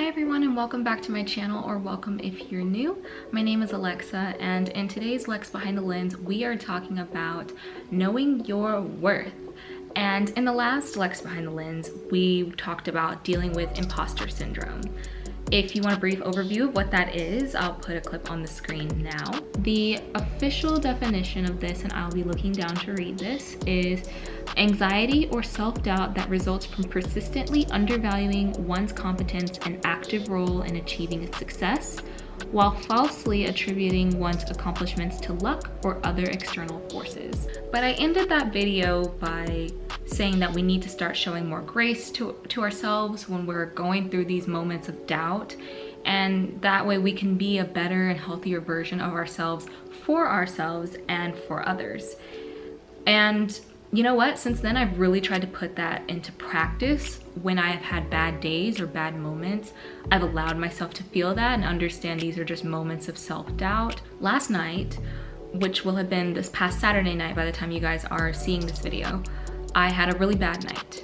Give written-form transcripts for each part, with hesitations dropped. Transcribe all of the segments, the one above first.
everyone, and welcome back to my channel, or welcome if you're new. My name is Alexa, and in today's Lex Behind the Lens, we are talking about knowing your worth. And in the last Lex Behind the Lens, we talked about dealing with imposter syndrome. If you want a brief overview of what that is, I'll put a clip on the screen now. The official definition of this, and I'll be looking down to read this, is anxiety or self-doubt that results from persistently undervaluing one's competence and active role in achieving success, while falsely attributing one's accomplishments to luck or other external forces. But I ended that video by saying that we need to start showing more grace to ourselves when we're going through these moments of doubt, and that way we can be a better and healthier version of ourselves and for others. And you know what? Since then, I've really tried to put that into practice. When I have had bad days or bad moments, I've allowed myself to feel that and understand these are just moments of self-doubt. Last night, which will have been this past Saturday night by the time you guys are seeing this video, I had a really bad night.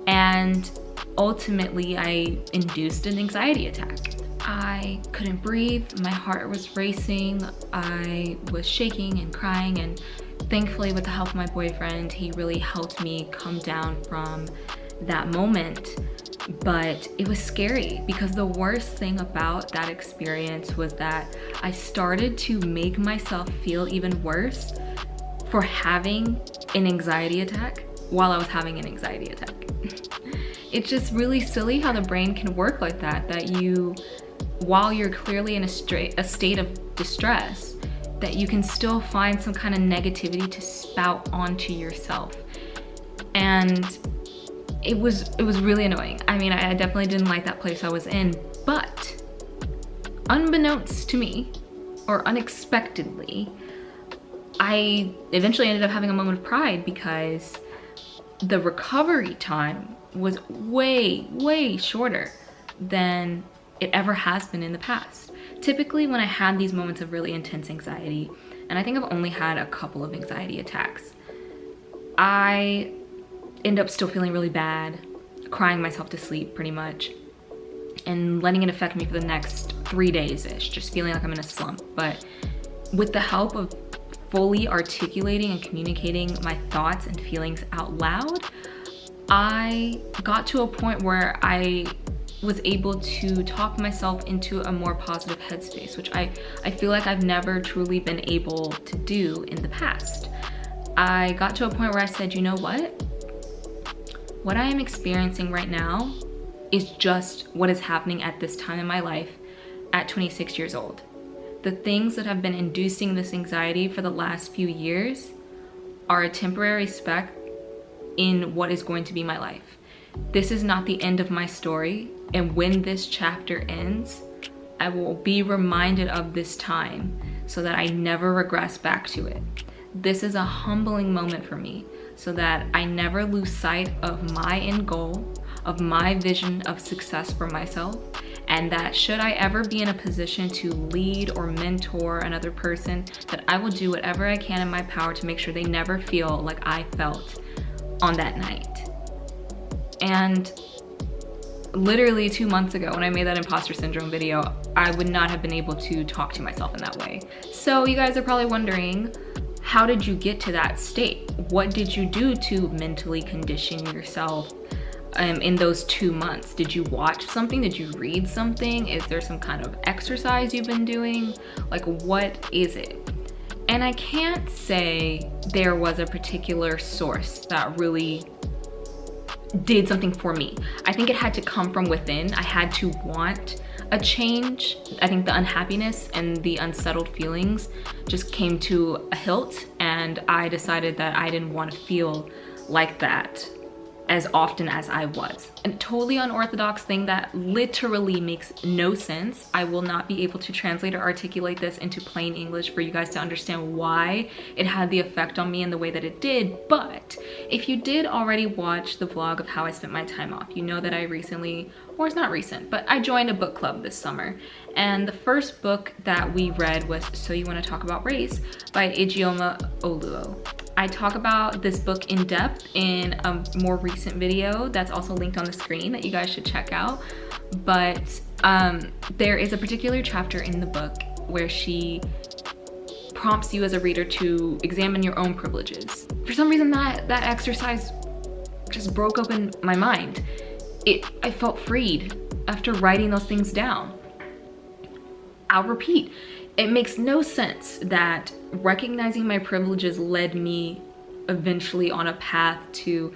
And ultimately, I induced an anxiety attack. I couldn't breathe, my heart was racing, I was shaking and crying, and thankfully, with the help of my boyfriend, he really helped me come down from that moment. But it was scary because the worst thing about that experience was that I started to make myself feel even worse for having an anxiety attack while I was having an anxiety attack. It's just really silly how the brain can work like that, that you, while you're clearly in a state of distress, that you can still find some kind of negativity to spout onto yourself. And it was really annoying. I mean, I definitely didn't like that place I was in, but unbeknownst to me, or unexpectedly, I eventually ended up having a moment of pride because the recovery time was way shorter than it ever has been in the past. Typically, when I had these moments of really intense anxiety, and I think I've only had a couple of anxiety attacks, I end up still feeling really bad, crying myself to sleep pretty much, and letting it affect me for the next 3 days-ish, just feeling like I'm in a slump. But with the help of fully articulating and communicating my thoughts and feelings out loud, I got to a point where I was able to talk myself into a more positive headspace, which I feel like I've never truly been able to do in the past. I got to a point where I said, you know what? What I am experiencing right now is just what is happening at this time in my life at 26 years old. The things that have been inducing this anxiety for the last few years are a temporary speck in what is going to be my life. This is not the end of my story, and when this chapter ends, I will be reminded of this time so that I never regress back to it. This is a humbling moment for me so that I never lose sight of my end goal, of my vision of success for myself, and that should I ever be in a position to lead or mentor another person, that I will do whatever I can in my power to make sure they never feel like I felt on that night. And literally 2 months ago, when I made that imposter syndrome video, I would not have been able to talk to myself in that way. So you guys are probably wondering, how did you get to that state? What did you do to mentally condition yourself in those 2 months? Did you watch something? Did you read something? Is there some kind of exercise you've been doing? Like, what is it? And I can't say there was a particular source that really did something for me. I think it had to come from within. I had to want a change. I think the unhappiness and the unsettled feelings just came to a hilt, and I decided that I didn't want to feel like that as often as I was. A totally unorthodox thing that literally makes no sense. I will not be able to translate or articulate this into plain English for you guys to understand why it had the effect on me in the way that it did. But if you did already watch the vlog of how I spent my time off, you know that I recently, or it's not recent, but I joined a book club this summer. And the first book that we read was So You Want to Talk About Race by Ijeoma Oluo. I talk about this book in depth in a more recent video that's also linked on the screen that you guys should check out. But There is a particular chapter in the book where she prompts you as a reader to examine your own privileges. For some reason, that exercise just broke open my mind. I felt freed after writing those things down. I'll repeat, it makes no sense that recognizing my privileges led me eventually on a path to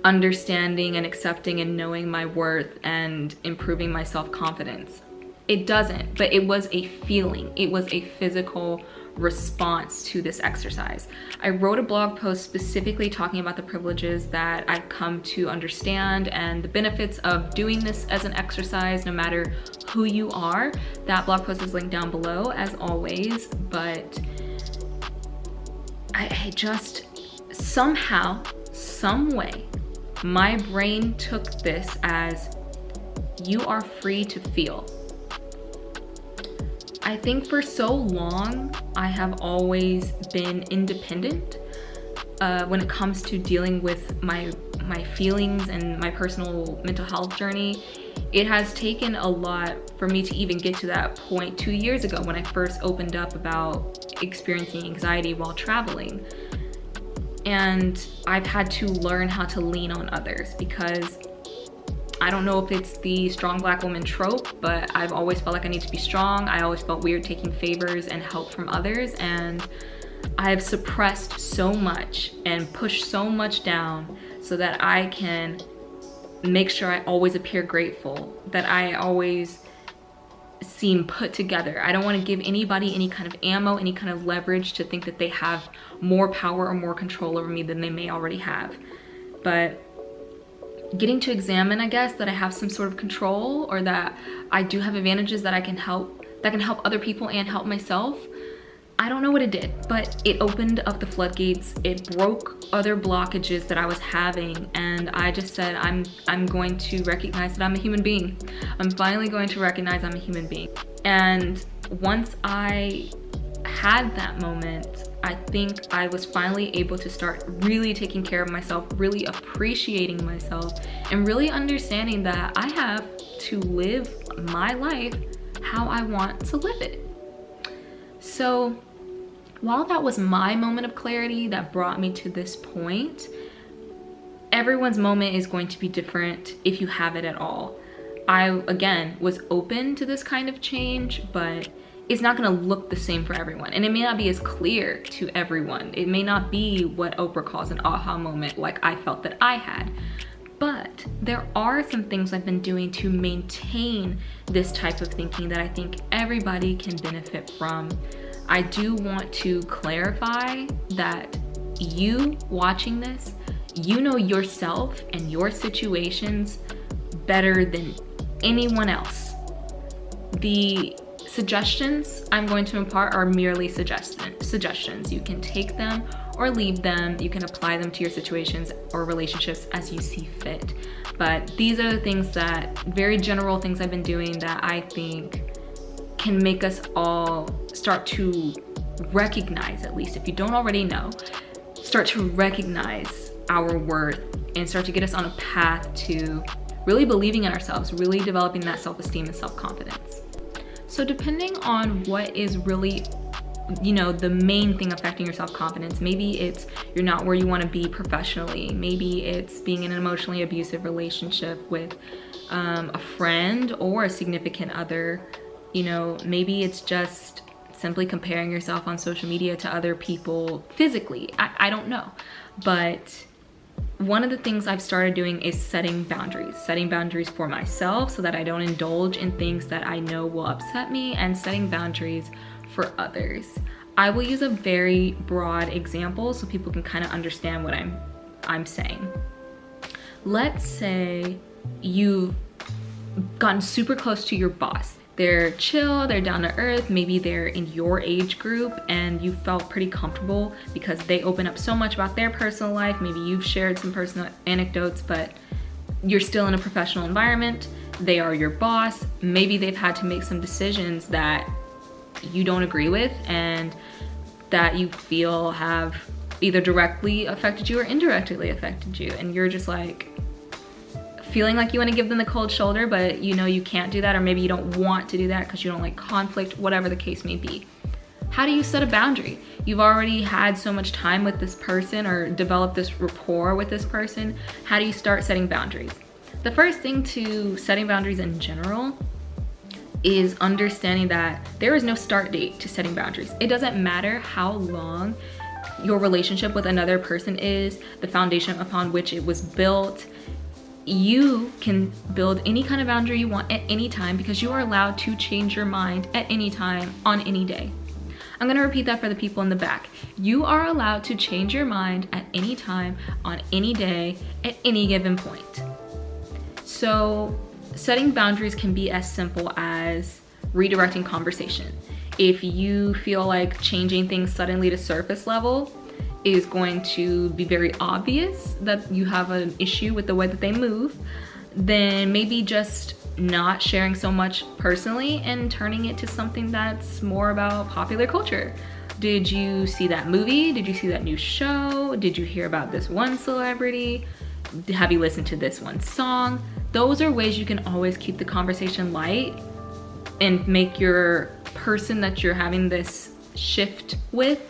understanding and accepting and knowing my worth and improving my self-confidence. It doesn't, but it was a feeling. It was a physical response to this exercise. I wrote a blog post specifically talking about the privileges that I've come to understand and the benefits of doing this as an exercise, no matter who you are. That blog post is linked down below as always, but I just somehow, some way, my brain took this as you are free to feel. I think for so long, I have always been independent when it comes to dealing with my feelings and my personal mental health journey. It has taken a lot for me to even get to that point 2 years ago when I first opened up about experiencing anxiety while traveling. And I've had to learn how to lean on others because I don't know if it's the strong Black woman trope, but I've always felt like I need to be strong. I always felt weird taking favors and help from others, and I've suppressed so much and pushed so much down so that I can make sure I always appear grateful, that I always seem put together. I don't want to give anybody any kind of ammo, any kind of leverage to think that they have more power or more control over me than they may already have. But getting to examine, I guess, that I have some sort of control or that I do have advantages that can help other people and help myself. I don't know what it did, but it opened up the floodgates. It broke other blockages that I was having, and I just said, I'm going to recognize that I'm a human being. I'm finally going to recognize I'm a human being. And once I had that moment, I think I was finally able to start really taking care of myself, really appreciating myself, and really understanding that I have to live my life how I want to live it. So while that was my moment of clarity that brought me to this point, everyone's moment is going to be different if you have it at all. I, again, was open to this kind of change, but it's not gonna look the same for everyone. And it may not be as clear to everyone. It may not be what Oprah calls an aha moment like I felt that I had. But there are some things I've been doing to maintain this type of thinking that I think everybody can benefit from. I do want to clarify that you watching this, you know yourself and your situations better than anyone else. The suggestions I'm going to impart are merely suggestions. You can take them or leave them. You can apply them to your situations or relationships as you see fit. But these are the things that, very general things I've been doing that I think can make us all start to recognize, at least if you don't already know, start to recognize our worth and start to get us on a path to really believing in ourselves, really developing that self-esteem and self-confidence. So depending on what is really, the main thing affecting your self-confidence, maybe it's you're not where you want to be professionally, maybe it's being in an emotionally abusive relationship with a friend or a significant other, maybe it's just simply comparing yourself on social media to other people physically. I don't know, but one of the things I've started doing is setting boundaries for myself so that I don't indulge in things that I know will upset me, and setting boundaries for others. I will use a very broad example so people can kind of understand what I'm saying. Let's say you've gotten super close to your boss. They're chill, they're down to earth, maybe they're in your age group and you felt pretty comfortable because they open up so much about their personal life. Maybe you've shared some personal anecdotes, but you're still in a professional environment. They are your boss. Maybe they've had to make some decisions that you don't agree with and that you feel have either directly affected you or indirectly affected you. And you're just like feeling like you want to give them the cold shoulder, but you know you can't do that, or maybe you don't want to do that because you don't like conflict, whatever the case may be. How do you set a boundary? You've already had so much time with this person or developed this rapport with this person. How do you start setting boundaries? The first thing to setting boundaries in general is understanding that there is no start date to setting boundaries. It doesn't matter how long your relationship with another person is, the foundation upon which it was built. You can build any kind of boundary you want at any time because you are allowed to change your mind at any time on any day. I'm gonna repeat that for the people in the back. You are allowed to change your mind at any time, on any day, at any given point. So setting boundaries can be as simple as redirecting conversation. If you feel like changing things suddenly to surface level is going to be very obvious that you have an issue with the way that they move, then maybe just not sharing so much personally and turning it to something that's more about popular culture. Did you see that movie? Did you see that new show? Did you hear about this one celebrity? Have you listened to this one song? Those are ways you can always keep the conversation light and make your person that you're having this shift with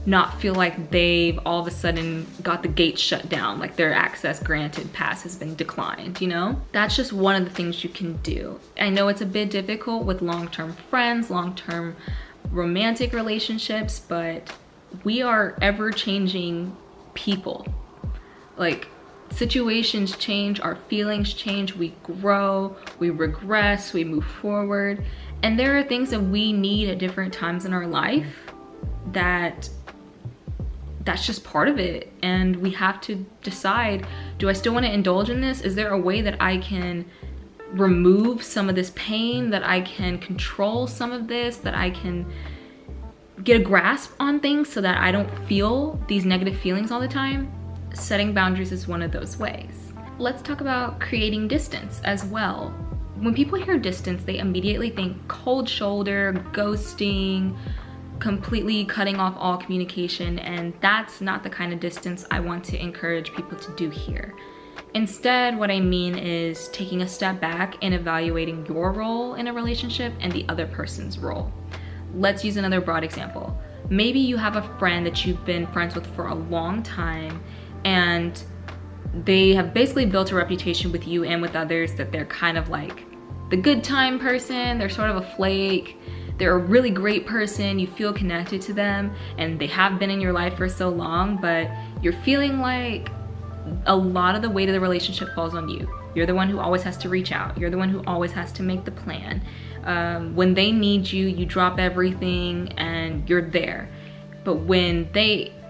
not feel like they've all of a sudden got the gate shut down, like their access granted pass has been declined, you know? That's just one of the things you can do. I know it's a bit difficult with long-term friends, long-term romantic relationships, but we are ever-changing people. Like, situations change, our feelings change, we grow, we regress, we move forward. And there are things that we need at different times in our life that's just part of it. And we have to decide, do I still want to indulge in this? Is there a way that I can remove some of this pain, that I can control some of this, that I can get a grasp on things so that I don't feel these negative feelings all the time? Setting boundaries is one of those ways. Let's talk about creating distance as well. When people hear distance, they immediately think cold shoulder, ghosting, completely cutting off all communication, and that's not the kind of distance I want to encourage people to do here. Instead, what I mean is taking a step back and evaluating your role in a relationship and the other person's role. Let's use another broad example. Maybe you have a friend that you've been friends with for a long time, and they have basically built a reputation with you and with others that they're kind of like the good time person, they're sort of a flake, they're a really great person, you feel connected to them, and they have been in your life for so long, but you're feeling like a lot of the weight of the relationship falls on you. You're the one who always has to reach out. You're the one who always has to make the plan. When they need you, you drop everything and you're there. But when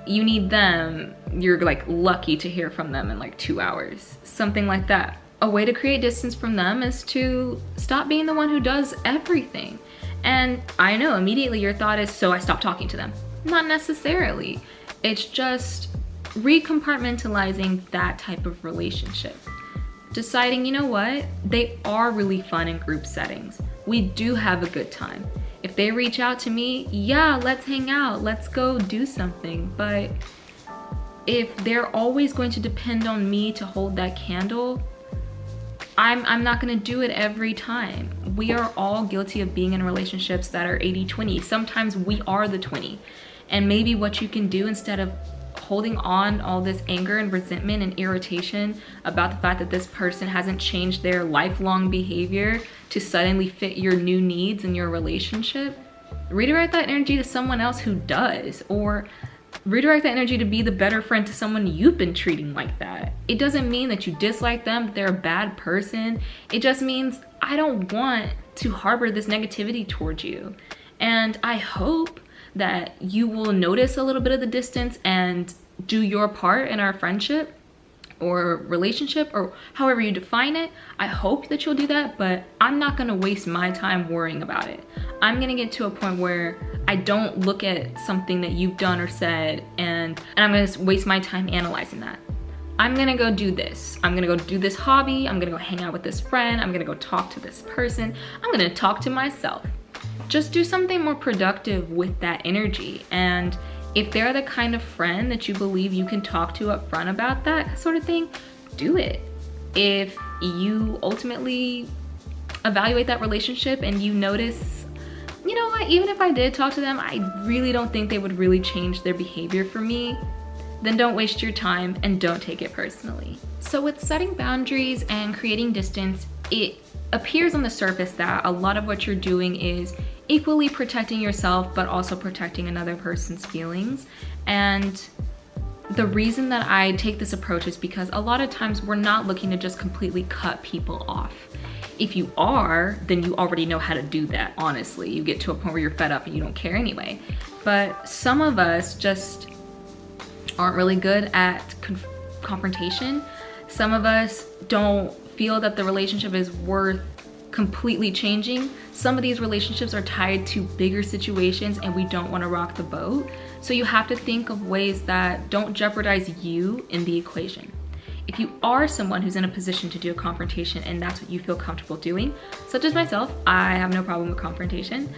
you need them, you're like lucky to hear from them in like 2 hours, something like that. A way to create distance from them is to stop being the one who does everything. And I know immediately your thought is, so I stop talking to them. Not necessarily. It's just recompartmentalizing that type of relationship. Deciding, you know what, they are really fun in group settings. We do have a good time. If they reach out to me, yeah, let's hang out, let's go do something. But if they're always going to depend on me to hold that candle, I'm not gonna do it every time. We are all guilty of being in relationships that are 80-20. Sometimes we are the 20. And maybe what you can do, instead of holding on all this anger and resentment and irritation about the fact that this person hasn't changed their lifelong behavior to suddenly fit your new needs in your relationship, redirect that energy to someone else who does, or redirect that energy to be the better friend to someone you've been treating like that. It doesn't mean that you dislike them, that they're a bad person. It just means I don't want to harbor this negativity towards you. And I hope that you will notice a little bit of the distance and do your part in our friendship or relationship, or however you define it. I hope that you'll do that, but I'm not gonna waste my time worrying about it. I'm gonna get to a point where I don't look at something that you've done or said and I'm gonna waste my time analyzing that. I'm gonna go do this. I'm gonna go do this hobby. I'm gonna go hang out with this friend. I'm gonna go talk to this person. I'm gonna talk to myself. Just do something more productive with that energy. And if they're the kind of friend that you believe you can talk to up front about that sort of thing, do it. If you ultimately evaluate that relationship and you notice, you know what, even if I did talk to them, I really don't think they would really change their behavior for me, then don't waste your time and don't take it personally. So with setting boundaries and creating distance, it appears on the surface that a lot of what you're doing is equally protecting yourself, but also protecting another person's feelings. And the reason that I take this approach is because a lot of times we're not looking to just completely cut people off. If you are, then you already know how to do that, honestly. You get to a point where you're fed up and you don't care anyway. But some of us just aren't really good at confrontation. Some of us don't feel that the relationship is worth completely changing. Some of these relationships are tied to bigger situations and we don't want to rock the boat. So you have to think of ways that don't jeopardize you in the equation. If you are someone who's in a position to do a confrontation and that's what you feel comfortable doing, such as myself, I have no problem with confrontation,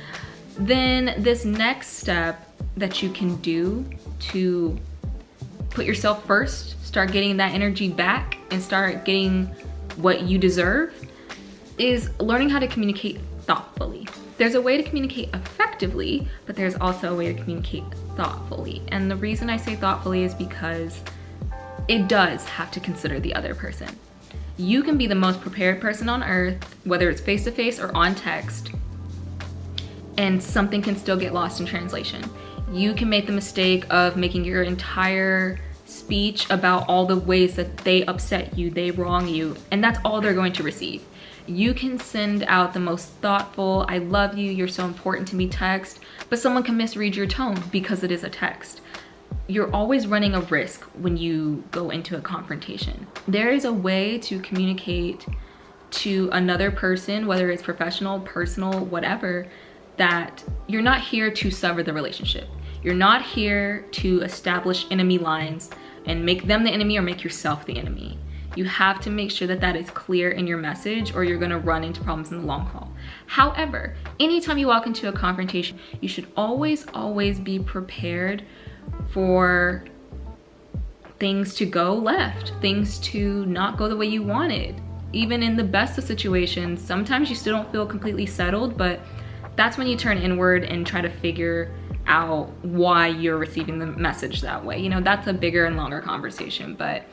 then this next step that you can do to put yourself first, start getting that energy back and start getting what you deserve, is learning how to communicate thoughtfully. There's a way to communicate effectively, but there's also a way to communicate thoughtfully. And the reason I say thoughtfully is because it does have to consider the other person. You can be the most prepared person on earth, whether it's face-to-face or on text, and something can still get lost in translation. You can make the mistake of making your entire speech about all the ways that they upset you, they wrong you, and that's all they're going to receive. You can send out the most thoughtful, I love you, you're so important to me text, but someone can misread your tone because it is a text. You're always running a risk when you go into a confrontation. There is a way to communicate to another person, whether it's professional, personal, whatever, that you're not here to sever the relationship. You're not here to establish enemy lines and make them the enemy or make yourself the enemy. You have to make sure that that is clear in your message or you're gonna run into problems in the long haul. However, anytime you walk into a confrontation, you should always be prepared for things to go left, things to not go the way you wanted. Even in the best of situations, sometimes you still don't feel completely settled, but that's when you turn inward and try to figure out why you're receiving the message that way. You know, that's a bigger and longer conversation, but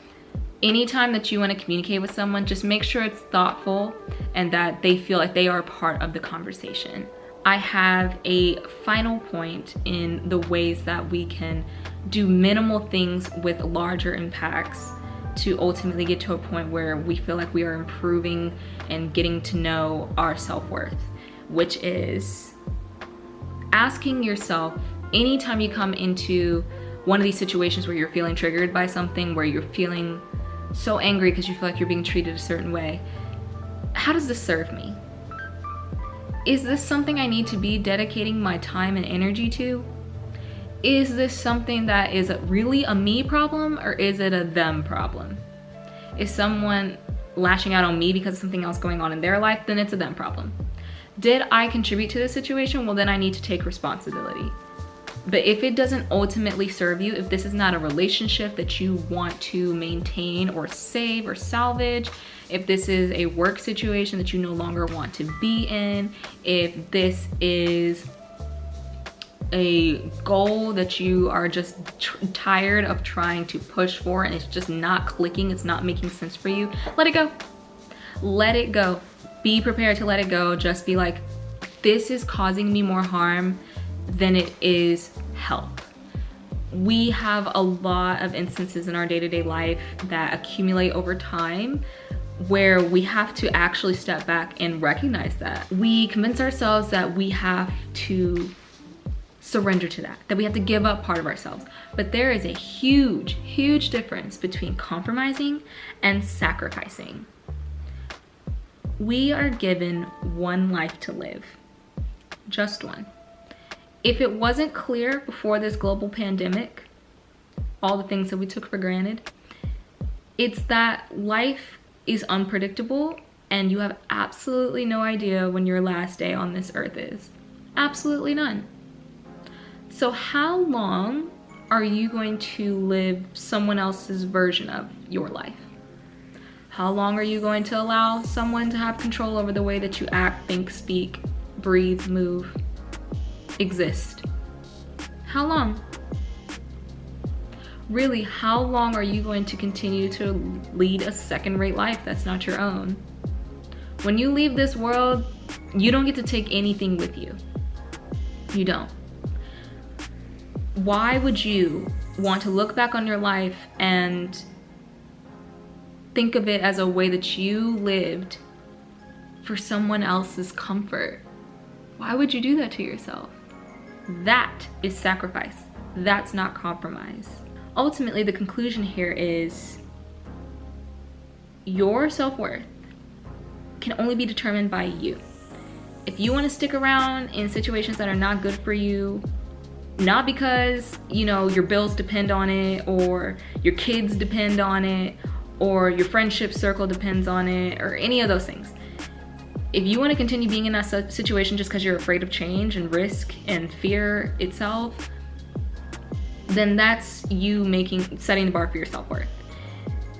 anytime that you want to communicate with someone, just make sure it's thoughtful and that they feel like they are part of the conversation. I have a final point in the ways that we can do minimal things with larger impacts to ultimately get to a point where we feel like we are improving and getting to know our self-worth, which is asking yourself, anytime you come into one of these situations where you're feeling triggered by something, where you're feeling so angry because you feel like you're being treated a certain way, how does this serve me? Is this something I need to be dedicating my time and energy to? Is this something that is really a me problem or is it a them problem? Is someone lashing out on me because of something else going on in their life? Then it's a them problem. Did I contribute to this situation? Well, then I need to take responsibility. But if it doesn't ultimately serve you, if this is not a relationship that you want to maintain or save or salvage, if this is a work situation that you no longer want to be in, if this is a goal that you are just tired of trying to push for and it's just not clicking, it's not making sense for you, let it go. Let it go. Be prepared to let it go. Just be like, this is causing me more harm than it is help. We have a lot of instances in our day-to-day life that accumulate over time where we have to actually step back and recognize that. We convince ourselves that we have to surrender to that we have to give up part of ourselves. But there is a huge difference between compromising and sacrificing. We are given one life to live, just one. If it wasn't clear before this global pandemic, all the things that we took for granted, it's that life is unpredictable and you have absolutely no idea when your last day on this earth is. Absolutely none. So how long are you going to live someone else's version of your life? How long are you going to allow someone to have control over the way that you act, think, speak, breathe, move, exist? How long? Really, how long are you going to continue to lead a second-rate life that's not your own? When you leave this world, you don't get to take anything with you. You don't. Why would you want to look back on your life and think of it as a way that you lived for someone else's comfort? Why would you do that to yourself? That is sacrifice. That's not compromise. Ultimately, the conclusion here is your self-worth can only be determined by you. If you want to stick around in situations that are not good for you, not because, you know, your bills depend on it, or your kids depend on it, or your friendship circle depends on it, or any of those things. If you want to continue being in that situation just because you're afraid of change and risk and fear itself, then that's you setting the bar for your self-worth.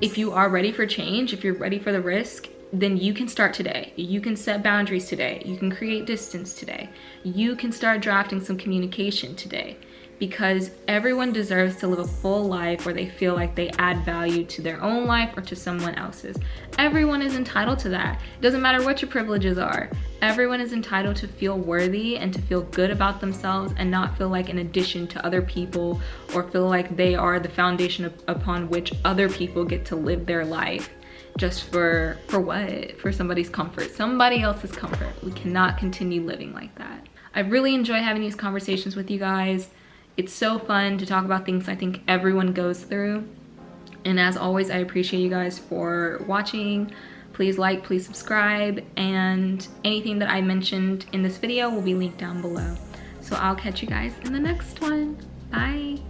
If you are ready for change, if you're ready for the risk, then you can start today. You can set boundaries today. You can create distance today. You can start drafting some communication today, because everyone deserves to live a full life where they feel like they add value to their own life or to someone else's. Everyone is entitled to that. It doesn't matter what your privileges are. Everyone is entitled to feel worthy and to feel good about themselves and not feel like an addition to other people, or feel like they are the foundation upon which other people get to live their life. Just for what? For somebody's comfort, somebody else's comfort. We cannot continue living like that. I really enjoy having these conversations with you guys. It's so fun to talk about things I think everyone goes through. And as always, I appreciate you guys for watching. Please like, please subscribe, and anything that I mentioned in this video will be linked down below. So I'll catch you guys in the next one. Bye.